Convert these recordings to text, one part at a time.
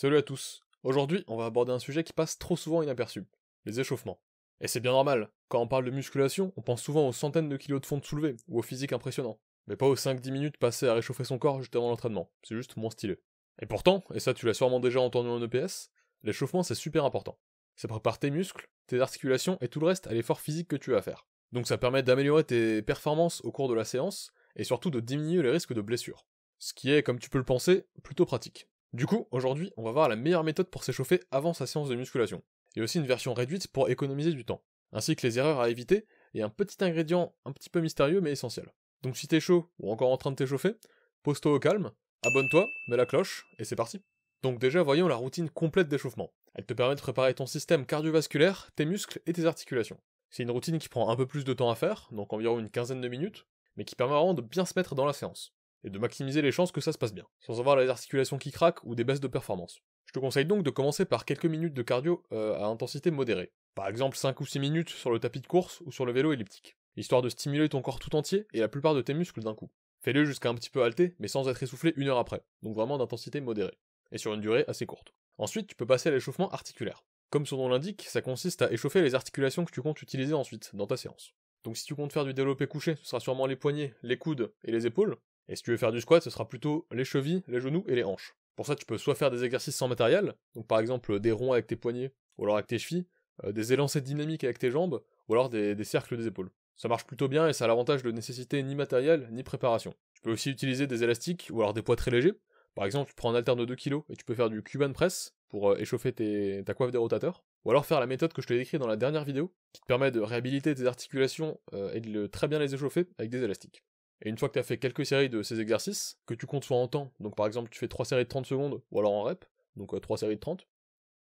Salut à tous. Aujourd'hui, on va aborder un sujet qui passe trop souvent inaperçu, les échauffements. Et c'est bien normal, quand on parle de musculation, on pense souvent aux centaines de kilos de fonte soulevés, ou au physique impressionnant. Mais pas aux 5-10 minutes passées à réchauffer son corps juste avant l'entraînement, c'est juste moins stylé. Et pourtant, et ça tu l'as sûrement déjà entendu en EPS, l'échauffement c'est super important. Ça prépare tes muscles, tes articulations et tout le reste à l'effort physique que tu vas faire. Donc ça permet d'améliorer tes performances au cours de la séance, et surtout de diminuer les risques de blessures. Ce qui est, comme tu peux le penser, plutôt pratique. Du coup, aujourd'hui, on va voir la meilleure méthode pour s'échauffer avant sa séance de musculation, et aussi une version réduite pour économiser du temps, ainsi que les erreurs à éviter, et un petit ingrédient un petit peu mystérieux mais essentiel. Donc si t'es chaud, ou encore en train de t'échauffer, pose-toi au calme, abonne-toi, mets la cloche, et c'est parti. Donc déjà, voyons la routine complète d'échauffement. Elle te permet de préparer ton système cardiovasculaire, tes muscles et tes articulations. C'est une routine qui prend un peu plus de temps à faire, donc environ une quinzaine de minutes, mais qui permet vraiment de bien se mettre dans la séance et de maximiser les chances que ça se passe bien, sans avoir les articulations qui craquent ou des baisses de performance. Je te conseille donc de commencer par quelques minutes de cardio à intensité modérée. Par exemple 5 ou 6 minutes sur le tapis de course ou sur le vélo elliptique, histoire de stimuler ton corps tout entier et la plupart de tes muscles d'un coup. Fais-le jusqu'à un petit peu halter, mais sans être essoufflé une heure après, donc vraiment d'intensité modérée, et sur une durée assez courte. Ensuite, tu peux passer à l'échauffement articulaire. Comme son nom l'indique, ça consiste à échauffer les articulations que tu comptes utiliser ensuite, dans ta séance. Donc si tu comptes faire du développé couché, ce sera sûrement les poignets, les coudes et les épaules, et si tu veux faire du squat, ce sera plutôt les chevilles, les genoux et les hanches. Pour ça, tu peux soit faire des exercices sans matériel, donc par exemple des ronds avec tes poignets, ou alors avec tes chevilles, des élancés dynamiques avec tes jambes, ou alors des cercles des épaules. Ça marche plutôt bien et ça a l'avantage de nécessiter ni matériel, ni préparation. Tu peux aussi utiliser des élastiques, ou alors des poids très légers. Par exemple, tu prends un haltère de 2 kg et tu peux faire du Cuban press pour échauffer ta coiffe des rotateurs. Ou alors faire la méthode que je t'ai décrite dans la dernière vidéo, qui te permet de réhabiliter tes articulations et de très bien les échauffer avec des élastiques. Et une fois que tu as fait quelques séries de ces exercices, que tu comptes soit en temps, donc par exemple tu fais 3 séries de 30 secondes, ou alors en rep, donc 3 séries de 30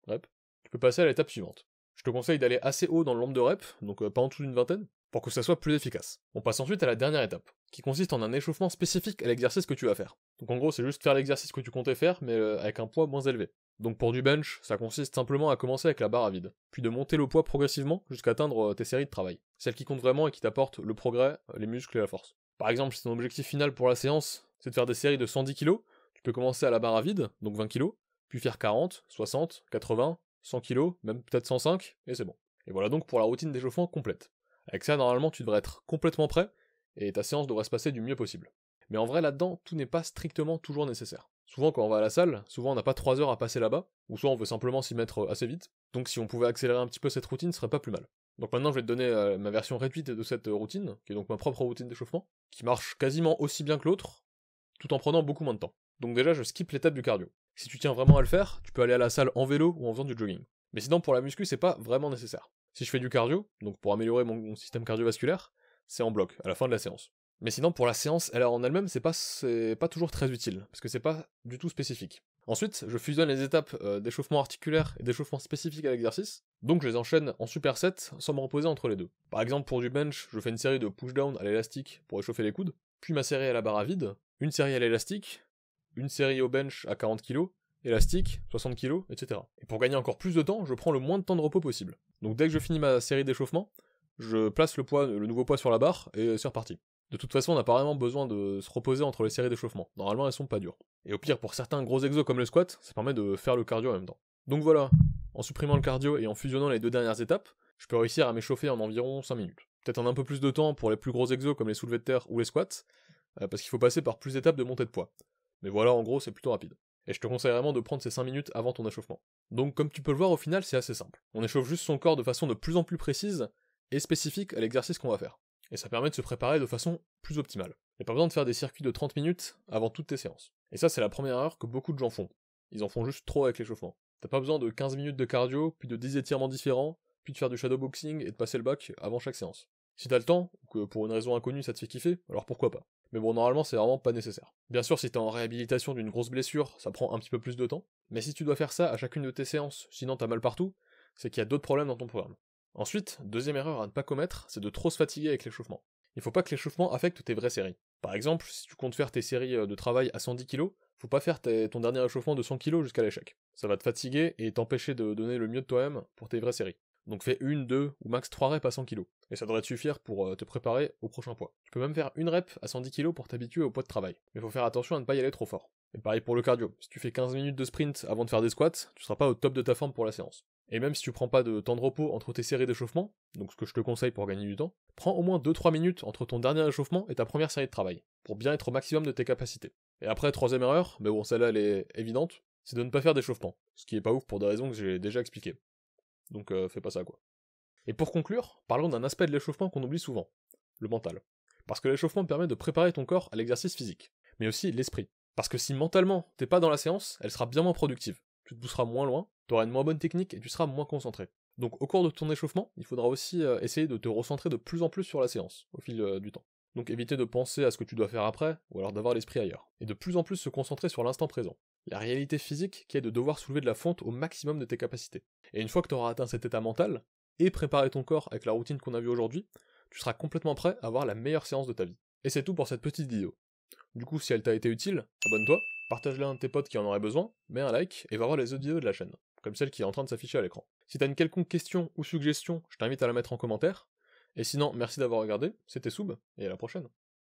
rep, tu peux passer à l'étape suivante. Je te conseille d'aller assez haut dans le nombre de reps, donc pas en dessous d'une vingtaine, pour que ça soit plus efficace. On passe ensuite à la dernière étape, qui consiste en un échauffement spécifique à l'exercice que tu vas faire. Donc en gros c'est juste faire l'exercice que tu comptais faire, mais avec un poids moins élevé. Donc pour du bench, ça consiste simplement à commencer avec la barre à vide, puis de monter le poids progressivement jusqu'à atteindre tes séries de travail. Celle qui compte vraiment et qui t'apporte le progrès, les muscles et la force. Par exemple, si ton objectif final pour la séance, c'est de faire des séries de 110 kg, tu peux commencer à la barre à vide, donc 20 kg, puis faire 40, 60, 80, 100 kg, même peut-être 105, et c'est bon. Et voilà donc pour la routine d'échauffement complète. Avec ça, normalement, tu devrais être complètement prêt, et ta séance devrait se passer du mieux possible. Mais en vrai, là-dedans, tout n'est pas strictement toujours nécessaire. Souvent, quand on va à la salle, souvent on n'a pas 3 heures à passer là-bas, ou soit on veut simplement s'y mettre assez vite, donc si on pouvait accélérer un petit peu cette routine, ce serait pas plus mal. Donc maintenant, je vais te donner ma version réduite de cette routine, qui est donc ma propre routine d'échauffement, qui marche quasiment aussi bien que l'autre, tout en prenant beaucoup moins de temps. Donc déjà, je skip l'étape du cardio. Si tu tiens vraiment à le faire, tu peux aller à la salle en vélo ou en faisant du jogging. Mais sinon, pour la muscu, c'est pas vraiment nécessaire. Si je fais du cardio, donc pour améliorer mon système cardiovasculaire, c'est en bloc, à la fin de la séance. Mais sinon, pour la séance, elle en elle-même, c'est pas toujours très utile, parce que c'est pas du tout spécifique. Ensuite, je fusionne les étapes d'échauffement articulaire et d'échauffement spécifique à l'exercice, donc je les enchaîne en superset sans me reposer entre les deux. Par exemple, pour du bench, je fais une série de push-down à l'élastique pour échauffer les coudes, puis ma série à la barre à vide, une série à l'élastique, une série au bench à 40 kg, élastique, 60 kg, etc. Et pour gagner encore plus de temps, je prends le moins de temps de repos possible. Donc dès que je finis ma série d'échauffement, je place le nouveau poids sur la barre et c'est reparti. De toute façon, on n'a pas vraiment besoin de se reposer entre les séries d'échauffement. Normalement, elles sont pas dures. Et au pire, pour certains gros exos comme le squat, ça permet de faire le cardio en même temps. Donc voilà, en supprimant le cardio et en fusionnant les deux dernières étapes, je peux réussir à m'échauffer en environ 5 minutes. Peut-être en un peu plus de temps pour les plus gros exos comme les soulevés de terre ou les squats, parce qu'il faut passer par plus d'étapes de montée de poids. Mais voilà, en gros, c'est plutôt rapide. Et je te conseille vraiment de prendre ces 5 minutes avant ton échauffement. Donc comme tu peux le voir, au final, c'est assez simple. On échauffe juste son corps de façon de plus en plus précise et spécifique à l'exercice qu'on va faire. Et ça permet de se préparer de façon plus optimale. Il n'y a pas besoin de faire des circuits de 30 minutes avant toutes tes séances. Et ça, c'est la première erreur que beaucoup de gens font. Ils en font juste trop avec l'échauffement. T'as pas besoin de 15 minutes de cardio, puis de 10 étirements différents, puis de faire du shadowboxing et de passer le bac avant chaque séance. Si t'as le temps, ou que pour une raison inconnue ça te fait kiffer, alors pourquoi pas. Mais bon, normalement, c'est vraiment pas nécessaire. Bien sûr, si t'es en réhabilitation d'une grosse blessure, ça prend un petit peu plus de temps. Mais si tu dois faire ça à chacune de tes séances, sinon t'as mal partout, c'est qu'il y a d'autres problèmes dans ton programme. Ensuite, deuxième erreur à ne pas commettre, c'est de trop se fatiguer avec l'échauffement. Il faut pas que l'échauffement affecte tes vraies séries. Par exemple, si tu comptes faire tes séries de travail à 110 kg, faut pas faire ton dernier échauffement de 100 kg jusqu'à l'échec. Ça va te fatiguer et t'empêcher de donner le mieux de toi-même pour tes vraies séries. Donc fais 1, 2 ou max 3 reps à 100 kg. Et ça devrait te suffire pour te préparer au prochain poids. Tu peux même faire une rep à 110 kg pour t'habituer au poids de travail. Mais faut faire attention à ne pas y aller trop fort. Et pareil pour le cardio, si tu fais 15 minutes de sprint avant de faire des squats, tu seras pas au top de ta forme pour la séance. Et même si tu prends pas de temps de repos entre tes séries d'échauffement, donc ce que je te conseille pour gagner du temps, prends au moins 2-3 minutes entre ton dernier échauffement et ta première série de travail, pour bien être au maximum de tes capacités. Et après, troisième erreur, mais bon celle-là elle est évidente, c'est de ne pas faire d'échauffement, ce qui est pas ouf pour des raisons que j'ai déjà expliquées. Donc fais pas ça quoi. Et pour conclure, parlons d'un aspect de l'échauffement qu'on oublie souvent, le mental. Parce que l'échauffement permet de préparer ton corps à l'exercice physique, mais aussi l'esprit. Parce que si mentalement t'es pas dans la séance, elle sera bien moins productive. Tu te pousseras moins loin, t'auras une moins bonne technique et tu seras moins concentré. Donc au cours de ton échauffement, il faudra aussi essayer de te recentrer de plus en plus sur la séance, au fil du temps. Donc éviter de penser à ce que tu dois faire après, ou alors d'avoir l'esprit ailleurs. Et de plus en plus se concentrer sur l'instant présent. La réalité physique qui est de devoir soulever de la fonte au maximum de tes capacités. Et une fois que tu auras atteint cet état mental, et préparé ton corps avec la routine qu'on a vue aujourd'hui, tu seras complètement prêt à avoir la meilleure séance de ta vie. Et c'est tout pour cette petite vidéo. Du coup, si elle t'a été utile, abonne-toi, partage-la à un de tes potes qui en aurait besoin, mets un like, et va voir les autres vidéos de la chaîne, comme celle qui est en train de s'afficher à l'écran. Si t'as une quelconque question ou suggestion, je t'invite à la mettre en commentaire, et sinon, merci d'avoir regardé, c'était Soub, et à la prochaine.